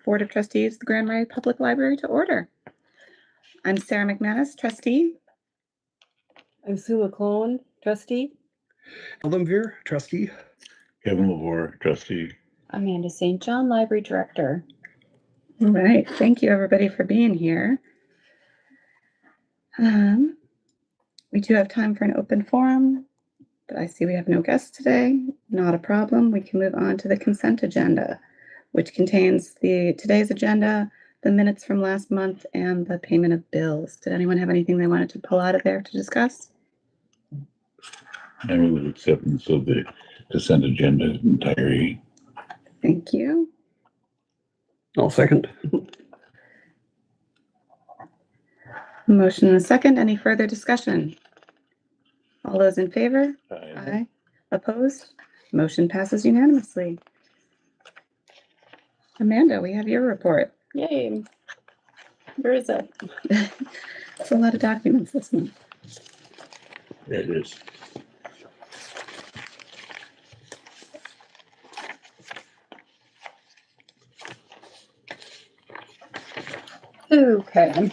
Board of Trustees of the Grand Marais Public Library to order. I'm Sarah McManus, trustee. I'm Sue McClone, trustee. Eldon Veer, trustee. Kevin Lavore, trustee. Amanda St. John, library director. All right, thank you everybody for being here. We do have time for an open forum, but I see we have no guests today. Not a problem. We can move on to the consent agenda, which contains today's agenda, the minutes from last month, and the payment of bills. Did anyone have anything they wanted to pull out of there to discuss? I move acceptance of the consent agenda entirety. Thank you. I'll second. Motion and a second. Any further discussion? All those in favor? Aye. Opposed? Motion passes unanimously. Amanda, we have your report. Yay. Where is it? That's a lot of documents this month. It is. Okay.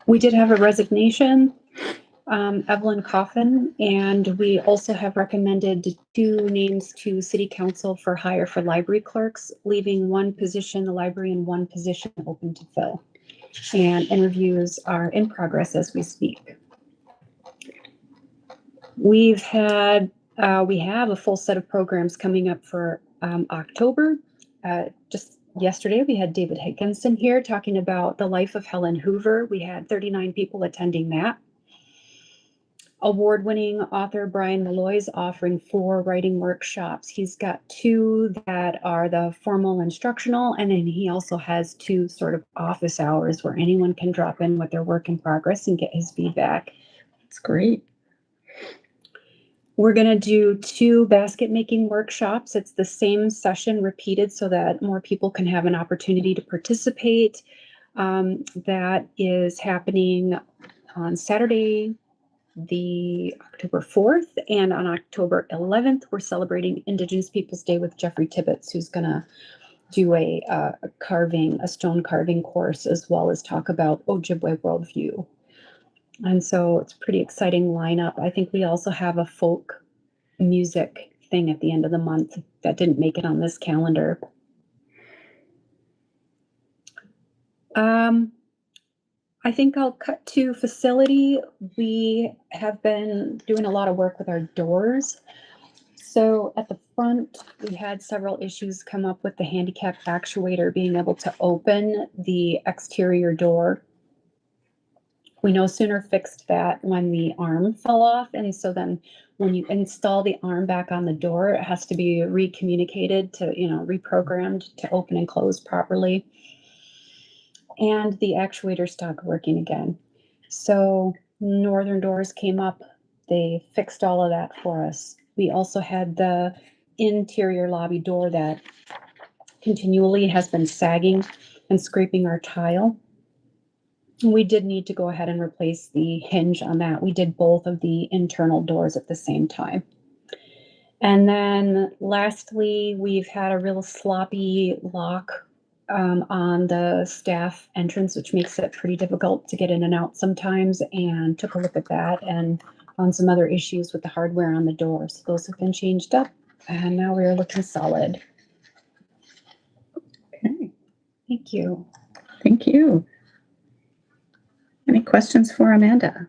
We did have a resignation, Evelyn Coffin, and we also have recommended 2 names to City Council for hire for library clerks, leaving 1 position in the library and 1 position open to fill. And interviews are in progress as we speak. We have a full set of programs coming up for October. Just yesterday, we had David Higginson here talking about the life of Helen Hoover. We had 39 people attending that. Award-winning author Brian Malloy is offering 4 writing workshops. He's got 2 that are the formal instructional, and then he also has 2 sort of office hours where anyone can drop in with their work in progress and get his feedback. That's great. We're going to do 2 basket making workshops. It's the same session repeated so that more people can have an opportunity to participate. That is happening on Saturday, the October 4th, and on October 11th, we're celebrating Indigenous Peoples Day with Jeffrey Tibbetts, who's going to do a stone carving course, as well as talk about Ojibwe worldview. And so it's a pretty exciting lineup. I think we also have a folk music thing at the end of the month that didn't make it on this calendar. I think I'll cut to facility. We have been doing a lot of work with our doors. So at the front, we had several issues come up with the handicap actuator being able to open the exterior door. We no sooner fixed that when the arm fell off. And so then when you install the arm back on the door, it has to be recommunicated to, reprogrammed to open and close properly. And the actuator stopped working again. So Northern Doors came up. They fixed all of that for us. We also had the interior lobby door that continually has been sagging and scraping our tile. We did need to go ahead and replace the hinge on that. We did both of the internal doors at the same time. And then lastly, we've had a real sloppy lock on the staff entrance, which makes it pretty difficult to get in and out sometimes, and took a look at that and found some other issues with the hardware on the doors. Those have been changed up, and now we are looking solid. Okay. Thank you. Thank you. Any questions for Amanda?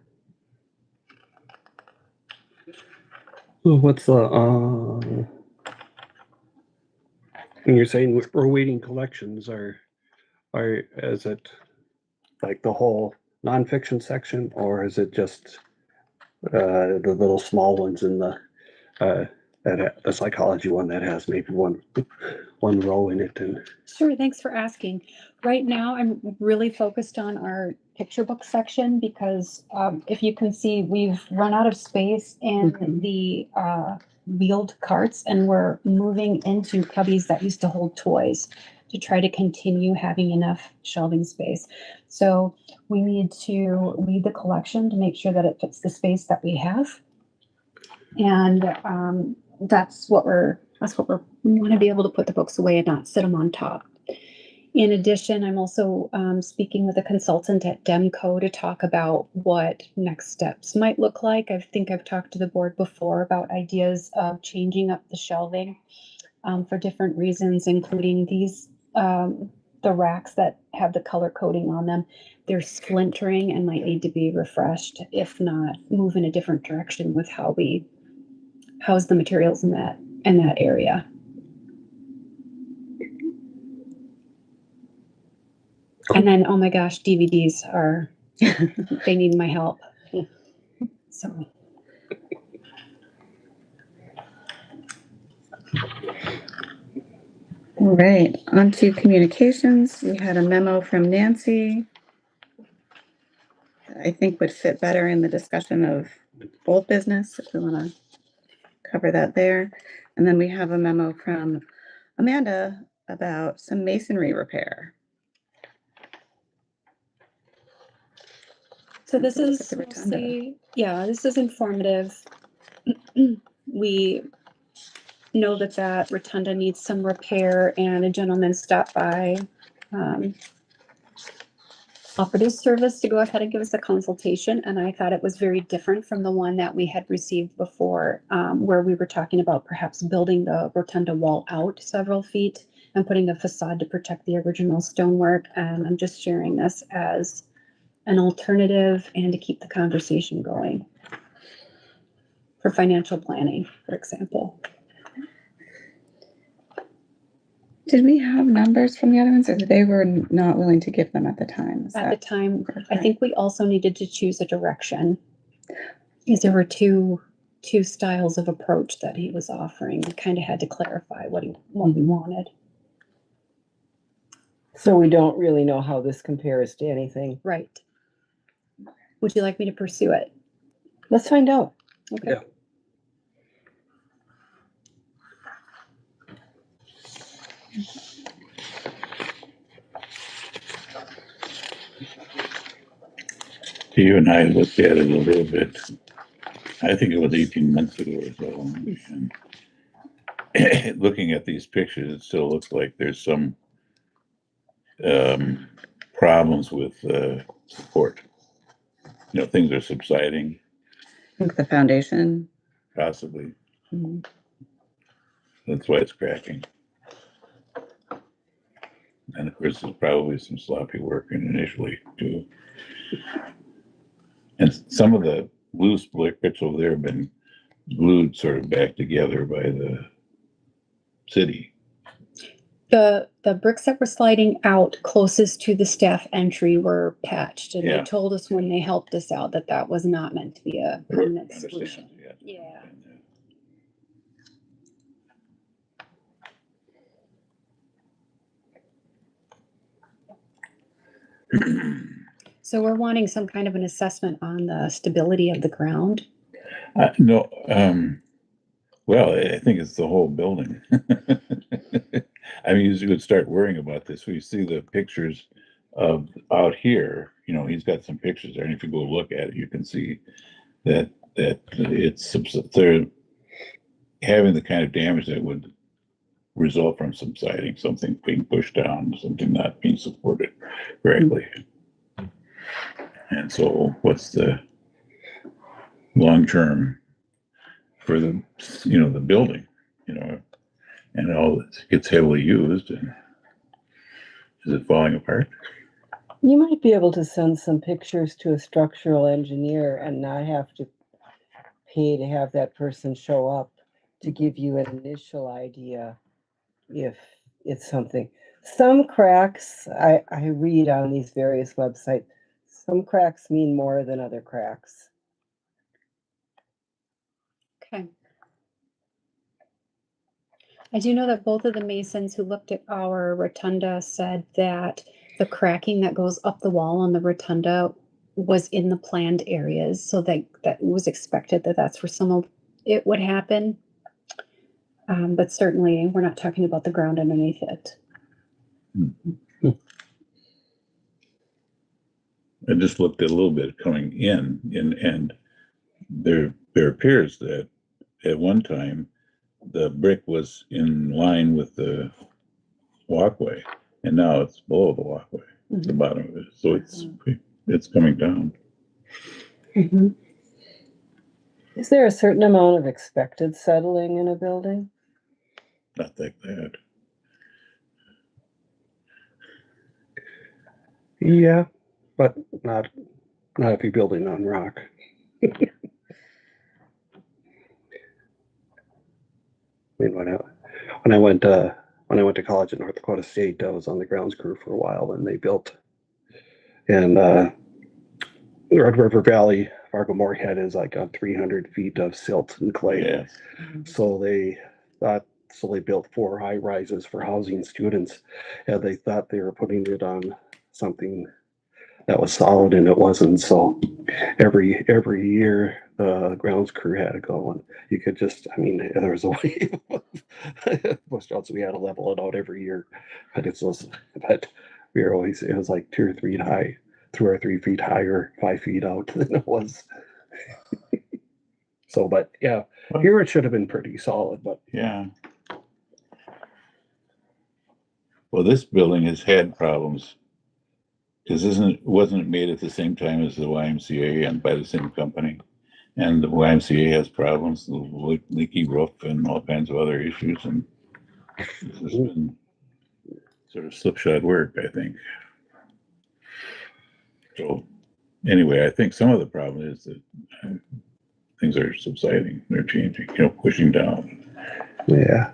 What's the when you're saying we're waiting collections, is it like the whole nonfiction section, or is it just the little small ones in the the psychology one that has maybe one row in it? And Sure, thanks for asking. Right now, I'm really focused on our picture book section because if you can see, we've run out of space in the wheeled carts, and we're moving into cubbies that used to hold toys to try to continue having enough shelving space. So we need to lead the collection to make sure that it fits the space that we have. And that's what we want to be able to put the books away and not sit them on top. In addition, I'm also speaking with a consultant at Demco to talk about what next steps might look like. I think I've talked to the board before about ideas of changing up the shelving for different reasons, including these, the racks that have the color coding on them. They're splintering and might need to be refreshed, if not move in a different direction with how we house the materials in that area. And then, oh my gosh, DVDs are, they need my help. So. All right, on to communications. We had a memo from Nancy. I think would fit better in the discussion of old business, if we want to cover that there. And then we have a memo from Amanda about some masonry repair. So this Look is at the rotunda. mostly, yeah, this is informative. We know that rotunda needs some repair, and a gentleman stopped by, offered his service to go ahead and give us a consultation, and I thought it was very different from the one that we had received before, where we were talking about perhaps building the rotunda wall out several feet and putting a facade to protect the original stonework. And I'm just sharing this as an alternative and to keep the conversation going for financial planning, for example. Did we have numbers from the other ones, or they were not willing to give them at the time? At the time, I think we also needed to choose a direction, because there were two styles of approach that he was offering. We kind of had to clarify what we wanted. So we don't really know how this compares to anything. Right. Would you like me to pursue it? Let's find out. Okay. Yeah. You and I looked at it a little bit. I think it was 18 months ago or so. And looking at these pictures, it still looks like there's some problems with support. You know, things are subsiding, I think the foundation. possibly. Mhm. That's why it's cracking. And of course, there's probably some sloppy work initially too. And some of the loose bricks over there have been glued sort of back together by the city. The bricks that were sliding out closest to the staff entry were patched, and Yeah. they told us when they helped us out that was not meant to be a permanent solution. Yeah. So we're wanting some kind of an assessment on the stability of the ground. No, well, I think it's the whole building. I mean, you would start worrying about this. We see the pictures of out here, you know, he's got some pictures there. And if you go look at it, you can see that they're having the kind of damage that would result from subsiding, something being pushed down, something not being supported correctly. And so what's the long term for the, you know, the building, you know, and all that gets heavily used, and is it falling apart? You might be able to send some pictures to a structural engineer and not have to pay to have that person show up to give you an initial idea if it's something. Some cracks, I read on these various websites, some cracks mean more than other cracks. Okay. I do know that both of the masons who looked at our rotunda said that the cracking that goes up the wall on the rotunda was in the planned areas, so that was expected that's where some of it would happen. But certainly we're not talking about the ground underneath it. I just looked at a little bit coming in, and there appears that at one time, the brick was in line with the walkway, and now it's below the walkway, the bottom of it. So it's coming down. Mhm. Is there a certain amount of expected settling in a building? Not like that. Yeah, but not if you're building on rock. I mean, when I went to college at North Dakota State, I was on the grounds crew for a while, and they built in Red River Valley. Fargo Moorhead is like on 300 feet of silt and clay. Yes. So they built 4 high rises for housing students, and they thought they were putting it on something that was solid, and it wasn't. So every year the grounds crew had to go, and you could just, I mean, there was a way push outs, we had to level it out every year, but but we were always, it was like 2 or 3 high, 2 or 3 feet higher, 5 feet out than it was. So, but yeah, here it should have been pretty solid, but Yeah. Well, this building has had problems because wasn't it made at the same time as the YMCA and by the same company? And the YMCA has problems, leaky roof and all kinds of other issues, and this has been sort of slipshod work, I think. So anyway, I think some of the problem is that things are subsiding, they're changing, pushing down. yeah.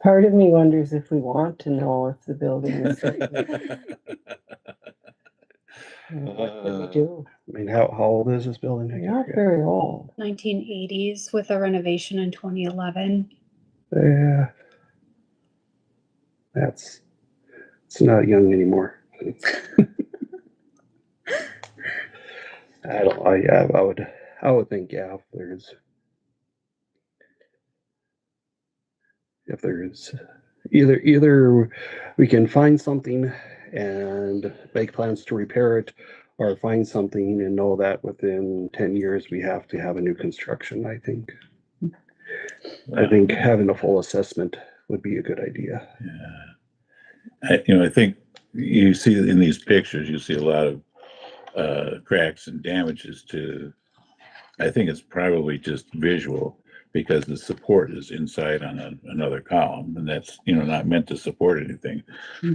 Part of me wonders if we want to know if the building is safe. What can we do? I mean, how old is this building? Not very old. 1980s with a renovation in 2011. Yeah, it's not young anymore. I would think, yeah, if there's either we can find something and make plans to repair it, or find something and know that within 10 years we have to have a new construction. I think having a full assessment would be a good idea. Yeah. I think you see in these pictures, you see a lot of cracks and damages I think it's probably just visual because the support is inside on another column, and that's, not meant to support anything.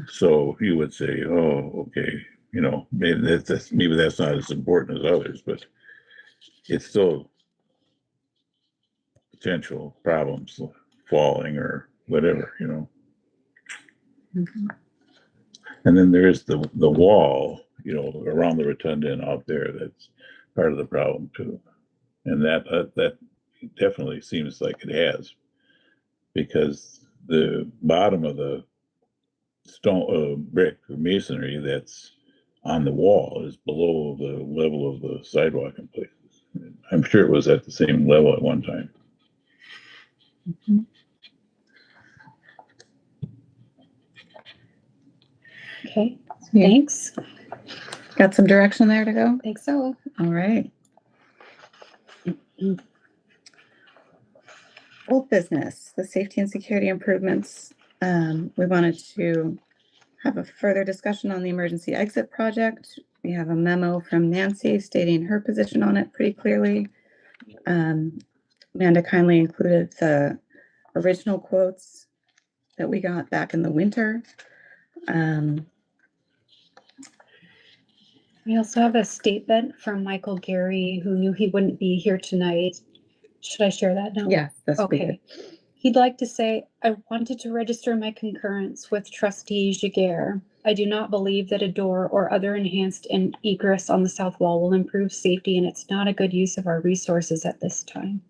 So you would say, oh, okay, maybe that's not as important as others, but it's still potential problems, falling or whatever. And then there's the wall, around the rotunda and out there. That's part of the problem too. And that definitely seems like it has, because the bottom of the stone, brick or masonry that's on the wall is below the level of the sidewalk in places. I'm sure it was at the same level at one time. Okay, Yeah. thanks. Got some direction there to go? Think so. All right. Old business, the safety and security improvements. We wanted to have a further discussion on the emergency exit project. We have a memo from Nancy stating her position on it pretty clearly. Amanda kindly included the original quotes that we got back in the winter. We also have a statement from Michael Gary, who knew he wouldn't be here tonight. Should I share that now? Yeah, that's okay. Okay. He'd like to say, I wanted to register my concurrence with Trustee Jaguar. I do not believe that a door or other enhanced egress on the south wall will improve safety, and it's not a good use of our resources at this time.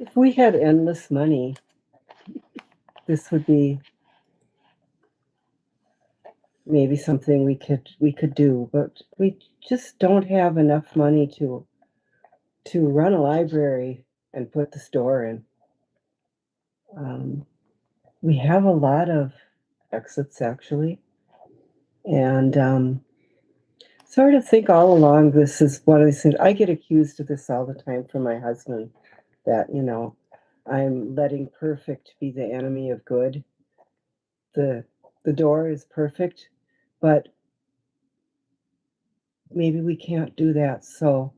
If we had endless money, this would be maybe something we could do, but we just don't have enough money to run a library and put the store in. We have a lot of exits actually. And sort of think all along, this is what I said. I get accused of this all the time from my husband, that, I'm letting perfect be the enemy of good. The door is perfect, but maybe we can't do that. So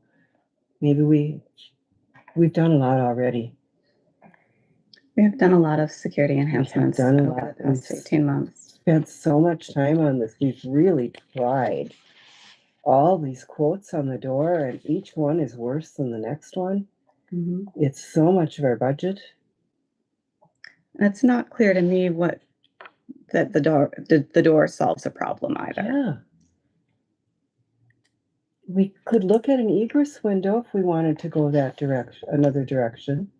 maybe we've done a lot already. We have done a lot of security enhancements done a over lot. the past 18 months. Spent so much time on this. We've really tried. All these quotes on the door, and each one is worse than the next one. It's so much of our budget. And it's not clear to me that the door solves a problem either. Yeah. We could look at an egress window if we wanted to go that direction, another direction.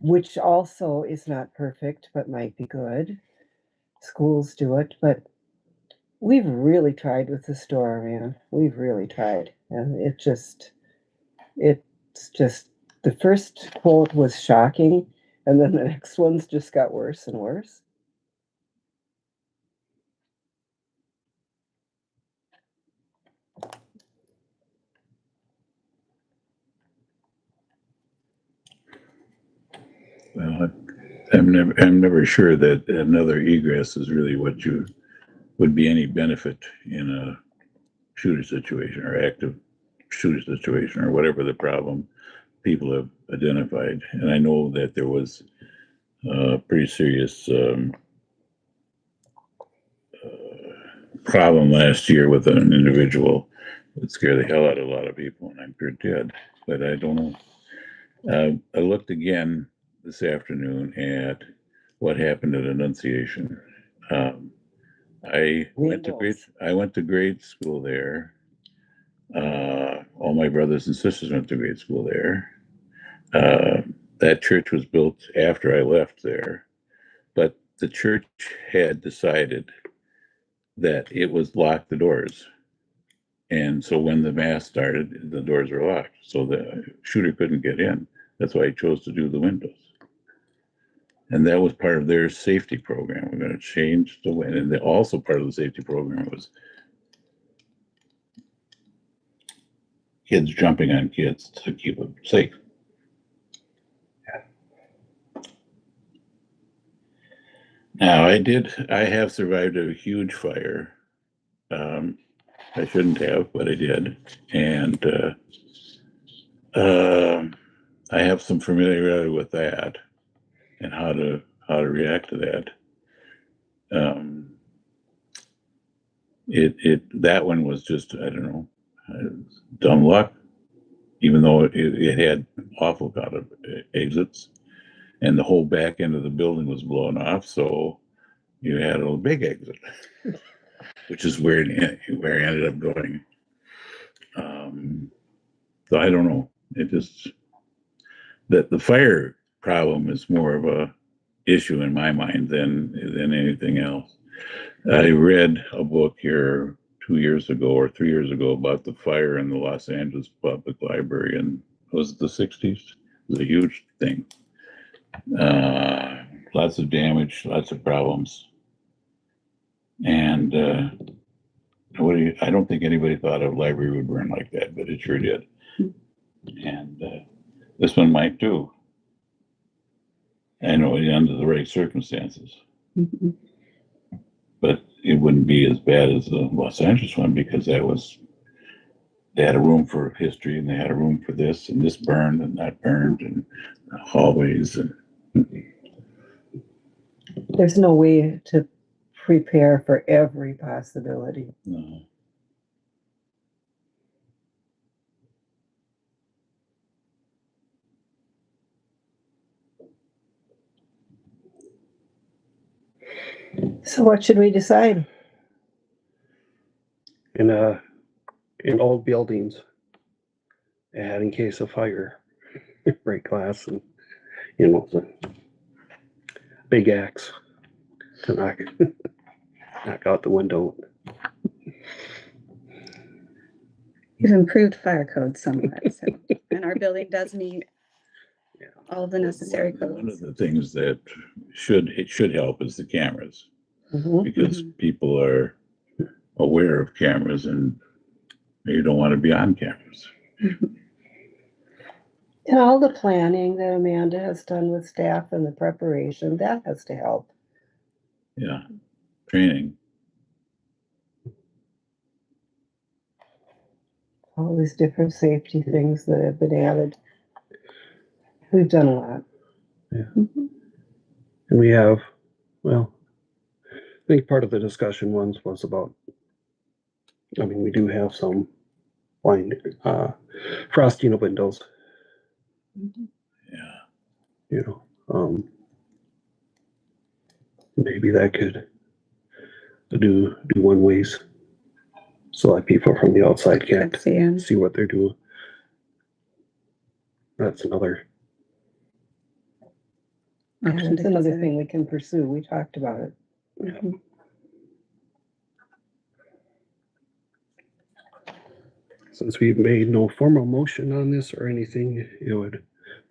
Which also is not perfect, but might be good. Schools do it, but we've really tried with the store, man. We've really tried. And it's just, the first quote was shocking, and then the next ones just got worse and worse. Well, I'm never sure that another egress is really what you would be any benefit in a shooter situation or active shooter situation or whatever the problem people have identified. And I know that there was a pretty serious problem last year with an individual that scared the hell out of a lot of people, and I'm sure it did, but I don't know. I looked again this afternoon at what happened at Annunciation. I went to grade school there. All my brothers and sisters went to grade school there. That church was built after I left there, but the church had decided that it was locked the doors. And so when the mass started, the doors were locked. So the shooter couldn't get in. That's why he chose to do the windows. And that was part of their safety program. We're going to change the window. And also part of the safety program was kids jumping on kids to keep them safe. Now, I have survived a huge fire. I shouldn't have, but I did. And I have some familiarity with that and how to react to that. That one was just, I don't know, dumb luck, even though it had awful lot of exits, and the whole back end of the building was blown off, so you had a big exit, which is where I ended up going. So I don't know. It just that the fire problem is more of a issue in my mind than anything else. I read a book here 2 years ago or 3 years ago about the fire in the Los Angeles Public Library, and was it the 60s? It was a huge thing. Lots of damage, lots of problems. And I don't think anybody thought a library would burn like that, but it sure did. And this one might too. I know under the right circumstances. But it wouldn't be as bad as the Los Angeles one, because they had a room for history, and they had a room for this, and this burned and that burned, and hallways. And there's no way to prepare for every possibility. no. So what should we decide? In old buildings, and in case of fire, break glass and the big axe to knock out the window. You've improved fire code somewhat, so, and our building does meet all of the necessary One of codes. the things that should help is the cameras, Mhm. because Mhm. people are aware of cameras and maybe don't want to be on cameras. And all the planning that Amanda has done with staff and the preparation, that has to help. Yeah, training. All these different safety things that have been added. We've done a lot. Mhm. And we have, well, I think part of the discussion once was about, I mean, we do have some frosting of windows, Yeah, you know. Maybe that could do one ways, so that people from the outside can't Good seeing. see what they're doing. That's another. Yeah, option that's to another consider. thing we can pursue. We talked about it. Mhm. Since we've made no formal motion on this or anything,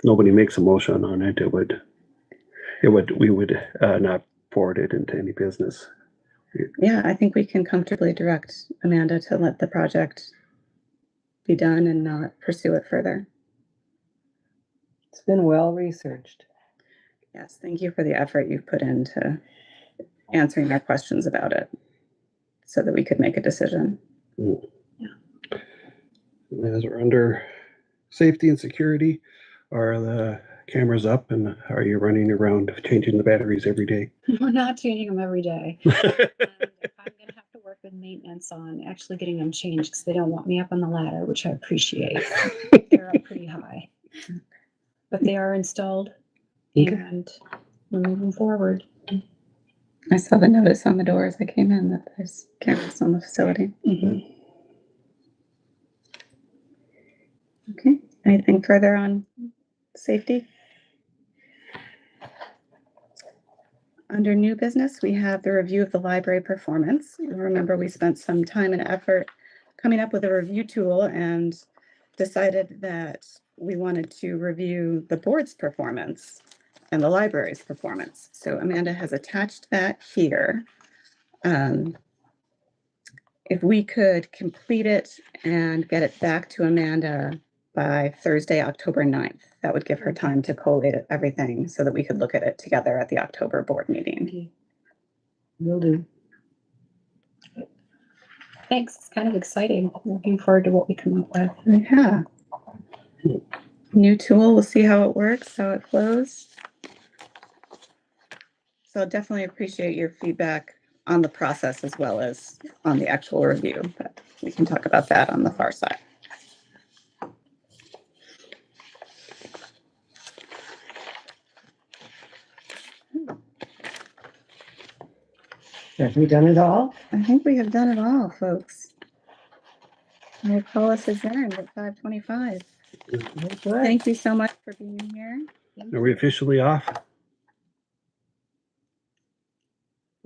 nobody makes a motion on it, we would not forward it into any business. Yeah, I think we can comfortably direct Amanda to let the project be done and not pursue it further. It's been well researched. Yes, thank you for the effort you've put into answering our questions about it so that we could make a decision. As we're under safety and security, are the cameras up and are you running around changing the batteries every day? We're not changing them every day. And I'm gonna have to work with maintenance on actually getting them changed because they don't want me up on the ladder, which I appreciate. They're up pretty high. But they are installed Okay. and we're moving forward. I saw the notice on the door as I came in that there's cameras on the facility. Mhm. Okay, anything further on safety? Under new business, we have the review of the library performance. You remember we spent some time and effort coming up with a review tool and decided that we wanted to review the board's performance and the library's performance. So Amanda has attached that here. If we could complete it and get it back to Amanda by Thursday, October 9th, that would give her time to collate everything so that we could look at it together at the October board meeting. Okay. Will do. Thanks. It's kind of exciting. Looking forward to what we come up with. Yeah. New tool, we'll see how it works, how it flows. So I'll definitely appreciate your feedback on the process as well as on the actual review, but we can talk about that on the far side. Have we done it all? I think we have done it all, folks. I will call us adjourned at 5:25. Good. Thank you so much for being here. Are we officially off?